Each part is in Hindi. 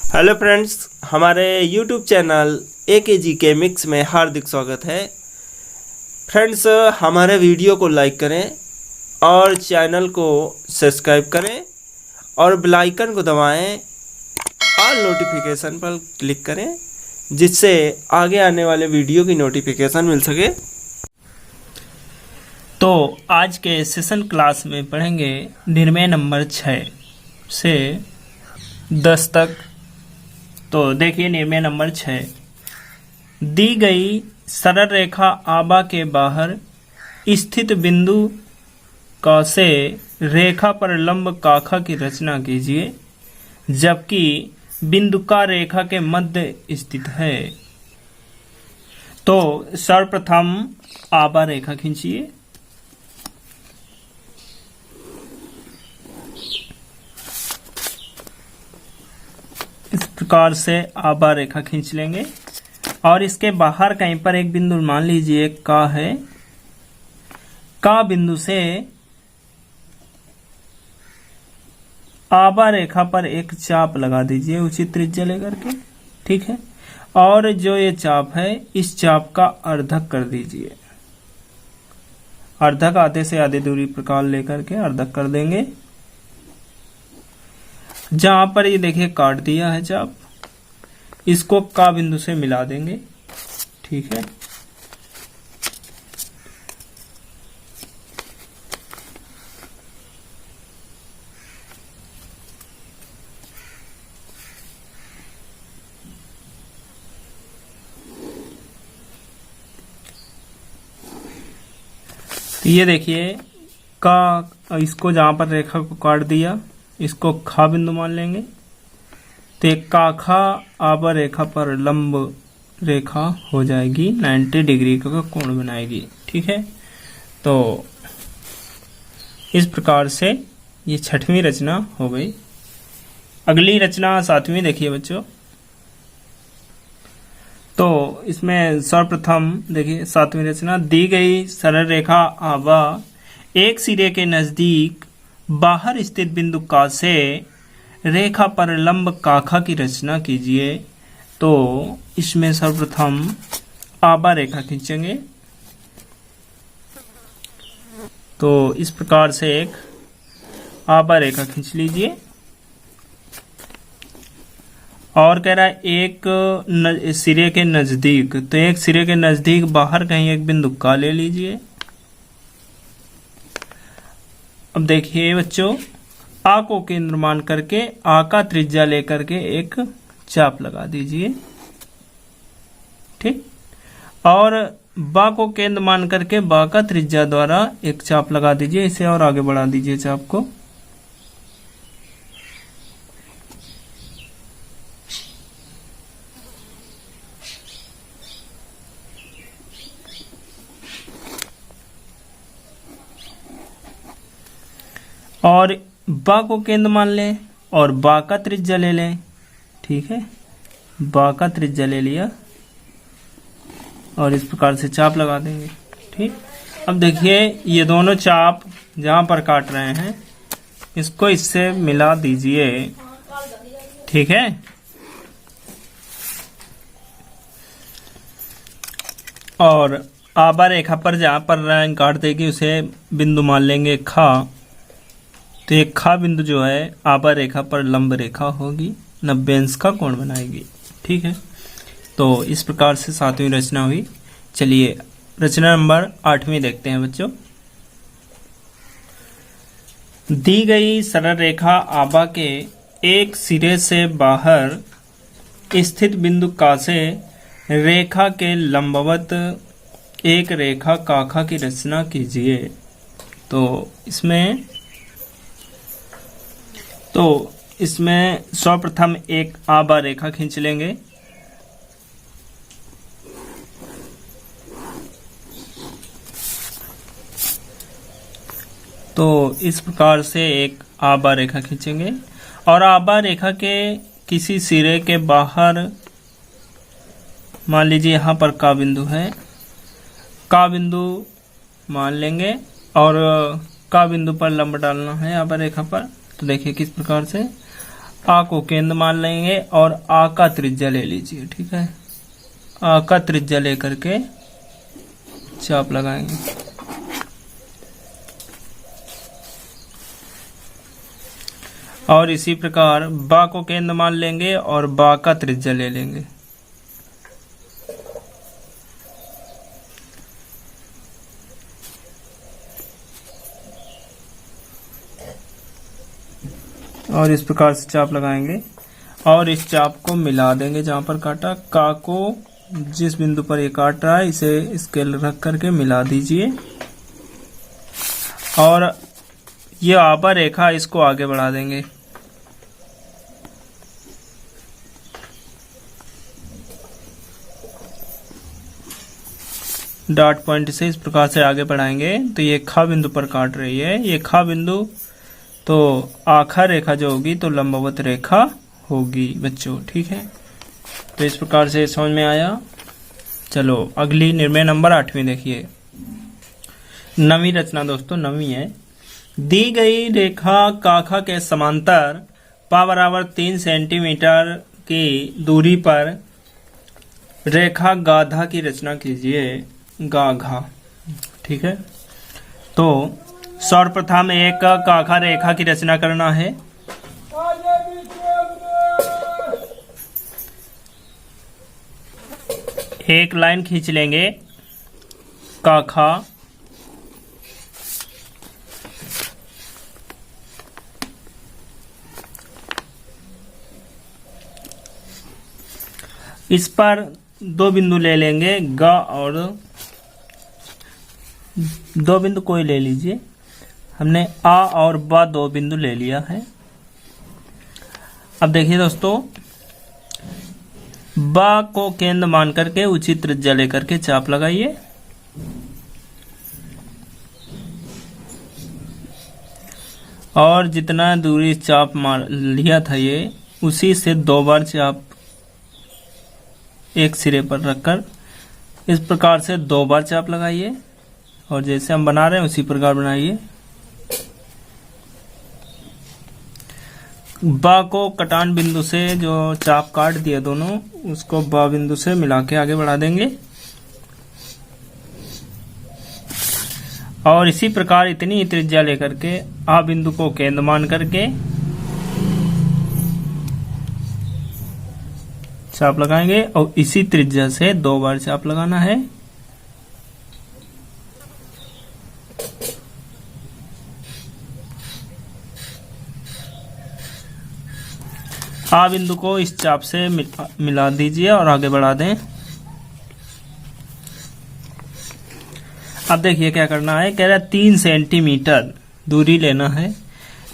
हेलो फ्रेंड्स, हमारे यूट्यूब चैनल AKG के मिक्स में हार्दिक स्वागत है। फ्रेंड्स, हमारे वीडियो को लाइक करें और चैनल को सब्सक्राइब करें और बेल आइकन को दबाएं, ऑल नोटिफिकेशन पर क्लिक करें जिससे आगे आने वाले वीडियो की नोटिफिकेशन मिल सके। तो आज के सेशन क्लास में पढ़ेंगे निर्णय नंबर 6 से 10 तक। तो देखिए निर्णय नंबर 6, दी गई सरल रेखा आबा के बाहर स्थित बिंदु क से रेखा पर लंब काखा की रचना कीजिए जबकि बिंदु का रेखा के मध्य स्थित है। तो सर्वप्रथम आबा रेखा खींचिए। इस प्रकार से आबा रेखा खींच लेंगे और इसके बाहर कहीं पर एक बिंदु मान लीजिए का है। का बिंदु से आबा रेखा पर एक चाप लगा दीजिए उचित त्रिज्या लेकर के, ठीक है। और जो ये चाप है इस चाप का अर्धक कर दीजिए। अर्धक आधे से आधी दूरी प्रकार लेकर के अर्धक कर देंगे। जहां पर ये देखिए काट दिया है चाप, इसको का बिंदु से मिला देंगे, ठीक है। तो ये देखिए का, इसको जहां पर रेखा को काट दिया इसको खा बिंदु मान लेंगे। तो एक काखा आबा रेखा पर लंब रेखा हो जाएगी, 90 डिग्री का कोण बनाएगी, ठीक है। तो इस प्रकार से ये 6वीं रचना हो गई। अगली रचना 7वीं देखिए बच्चों। तो इसमें सर्वप्रथम देखिए 7वीं रचना, दी गई सरल रेखा आबा एक सिरे के नजदीक बाहर स्थित बिंदु का से रेखा पर लंब काखा की रचना कीजिए। तो इसमें सर्वप्रथम आबा रेखा खींचेंगे। तो इस प्रकार से एक आबा रेखा खींच लीजिए और कह रहा है एक सिरे के नजदीक, तो एक सिरे के नजदीक बाहर कहीं एक बिंदु का ले लीजिए। अब देखिए बच्चों, आ को केंद्र मान करके आ का त्रिज्या लेकर के एक चाप लगा दीजिए, ठीक। और बा को केंद्र मान करके बा का त्रिज्या द्वारा एक चाप लगा दीजिए। इसे और आगे बढ़ा दीजिए चाप को। और बा को केंद्र मान लें और बा का त्रिज्या ले लें, ठीक है। बा का त्रिज्या ले लिया और इस प्रकार से चाप लगा देंगे, ठीक। अब देखिए ये दोनों चाप जहां पर काट रहे हैं इसको इससे मिला दीजिए, ठीक है। और आबा रेखा पर जहां पर लाइन काट देगी उसे बिंदु मान लेंगे खा। तो एक खा बिंदु जो है आबा रेखा पर लंब रेखा होगी, 90 अंश का कोण बनाएगी, ठीक है। तो इस प्रकार से 7वीं रचना हुई। चलिए रचना नंबर 8वीं देखते हैं बच्चों। दी गई सरल रेखा आबा के एक सिरे से बाहर स्थित बिंदु का से रेखा के लंबवत एक रेखा काखा की रचना कीजिए। तो इसमें सर्वप्रथम एक आबा रेखा खींच लेंगे। तो इस प्रकार से एक आबा रेखा खींचेंगे और आबा रेखा के किसी सिरे के बाहर मान लीजिए यहाँ पर का बिंदु है, का बिंदु मान लेंगे और का बिंदु पर लंब डालना है आबा रेखा पर। तो देखिए किस प्रकार से आ को केंद्र मान लेंगे और आ का त्रिज्या ले लीजिए। ठीक है, आ का त्रिज्या लेकर के चाप लगाएंगे। और इसी प्रकार बा को केंद्र मान लेंगे और बा का त्रिज्या ले लेंगे। और इस प्रकार से चाप लगाएंगे और इस चाप को मिला देंगे जहां पर काटा। का को जिस बिंदु पर ये काट रहा है इसे स्केल रख करके मिला दीजिए और ये आभा रेखा इसको आगे बढ़ा देंगे। डॉट पॉइंट से इस प्रकार से आगे बढ़ाएंगे तो ये खा बिंदु पर काट रही है। ये खा बिंदु तो आखा रेखा जो होगी तो लंबवत रेखा होगी बच्चों। ठीक है, तो इस प्रकार से समझ में आया। चलो अगली निर्णय नंबर 8वीं देखिए। 9वीं रचना दोस्तों 9वीं है। दी गई रेखा काखा के समांतर पा बराबर 3 सेंटीमीटर की दूरी पर रेखा गाधा की रचना कीजिए। गाघा। ठीक है, तो सर्वप्रथम एक काखा रेखा की रचना करना है। एक लाइन खींच लेंगे काखा, इस पर 2 बिंदु ले लेंगे ग और 2 बिंदु कोई ले लीजिए। हमने आ और बा 2 बिंदु ले लिया है। अब देखिए दोस्तों, बा को केंद्र मान करके उचित त्रिज्या लेकर के चाप लगाइए। और जितना दूरी चाप मार लिया था ये उसी से 2 बार चाप एक सिरे पर रखकर इस प्रकार से 2 बार चाप लगाइए और जैसे हम बना रहे हैं उसी प्रकार बनाइए। बा को कटान बिंदु से जो चाप काट दिया दोनों उसको बा बिंदु से मिला के आगे बढ़ा देंगे और इसी प्रकार इतनी त्रिज्या लेकर के आ बिंदु को केंद्र मान करके चाप लगाएंगे और इसी त्रिज्या से 2 बार चाप लगाना है। आ बिंदु को इस चाप से मिला दीजिए और आगे बढ़ा दें। अब देखिए क्या करना है। कह रहा है 3 सेंटीमीटर दूरी लेना है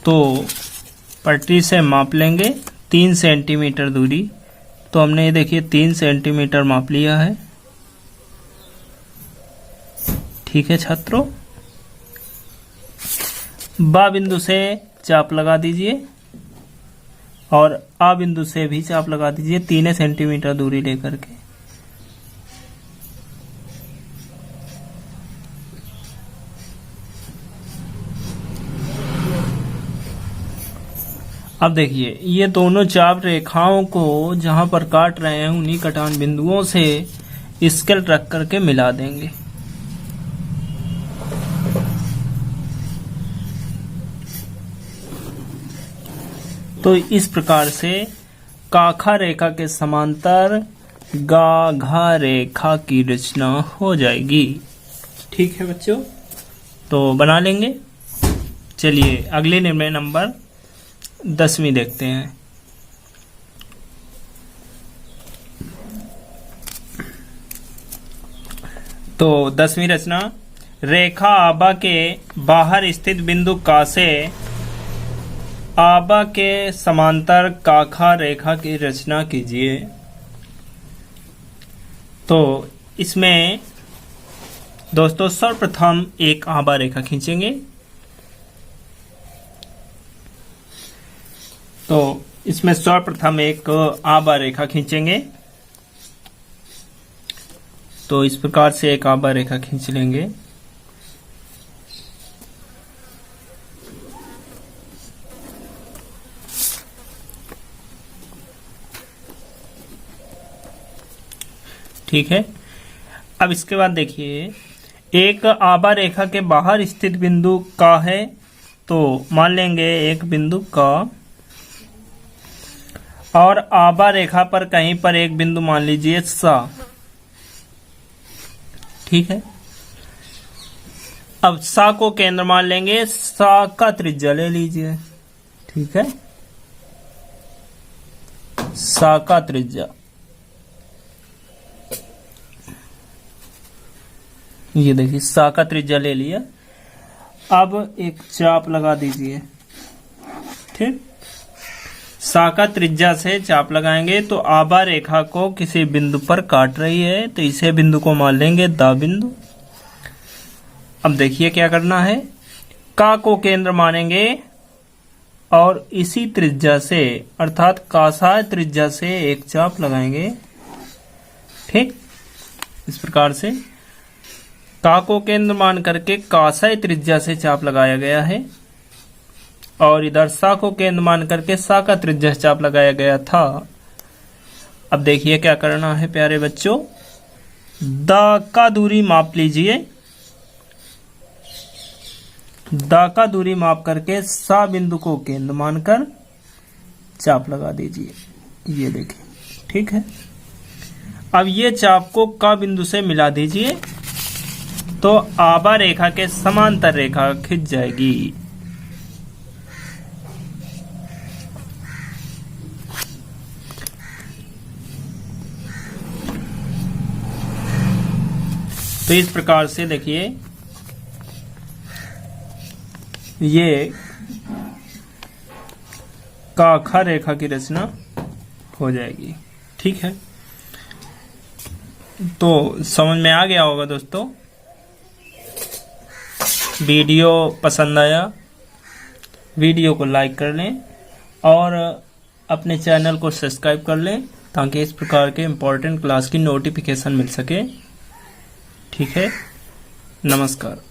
तो पटरी से माप लेंगे 3 सेंटीमीटर दूरी। तो हमने ये देखिए 3 सेंटीमीटर माप लिया है। ठीक है छात्रों, बा बिंदु से चाप लगा दीजिए और आ बिंदु से भी चाप लगा दीजिए 3 सेंटीमीटर दूरी लेकर के। अब देखिए ये दोनों चाप रेखाओं को जहां पर काट रहे हैं उन्हीं कटान बिंदुओं से स्केल रख करके मिला देंगे। तो इस प्रकार से काखा रेखा के समांतर गाघा रेखा की रचना हो जाएगी। ठीक है बच्चों, तो बना लेंगे। चलिए अगले निर्णय नंबर 10वीं देखते हैं। तो 10वीं रचना। रेखा आबा के बाहर स्थित बिंदु का से आबा के समांतर काखा रेखा की रचना कीजिए। तो इसमें दोस्तों सर्वप्रथम एक आबा रेखा खींचेंगे। तो इसमें सर्वप्रथम एक आबा रेखा खींचेंगे। तो इस प्रकार से एक आबा रेखा खींच लेंगे। ठीक है। अब इसके बाद देखिए, एक आभा रेखा के बाहर स्थित बिंदु का है, तो मान लेंगे एक बिंदु का, और आभा रेखा पर कहीं पर एक बिंदु मान लीजिए सा, ठीक है। अब सा को केंद्र मान लेंगे, सा का त्रिज्या ले लीजिए, ठीक है। सा का त्रिज्या, ये देखिए सा का त्रिज्या ले लिया। अब एक चाप लगा दीजिए, ठीक। सा का त्रिज्या से चाप लगाएंगे तो आभा रेखा को किसी बिंदु पर काट रही है, तो इसे बिंदु को मान लेंगे दा बिंदु। अब देखिए क्या करना है, का को केंद्र मानेंगे और इसी त्रिज्या से अर्थात कासाय त्रिज्या से एक चाप लगाएंगे, ठीक। इस प्रकार से का को केंद्र मान करके कासाय त्रिज्या से चाप लगाया गया है, और इधर सा को केंद्र मान करके सा का त्रिज्या से चाप लगाया गया था। अब देखिए क्या करना है प्यारे बच्चों, दा का दूरी माप लीजिए, दा का दूरी माप करके सा बिंदु को केंद्र मानकर चाप लगा दीजिए, ये देखिए, ठीक है। अब ये चाप को का बिंदु से मिला दीजिए, तो आभा रेखा के समांतर रेखा खिंच जाएगी। तो इस प्रकार से देखिए ये का खा रेखा की रचना हो जाएगी, ठीक है। तो समझ में आ गया होगा दोस्तों। वीडियो पसंद आया, वीडियो को लाइक कर लें और अपने चैनल को सब्सक्राइब कर लें, ताकि इस प्रकार के इम्पोर्टेंट क्लास की नोटिफिकेशन मिल सके, ठीक है। नमस्कार।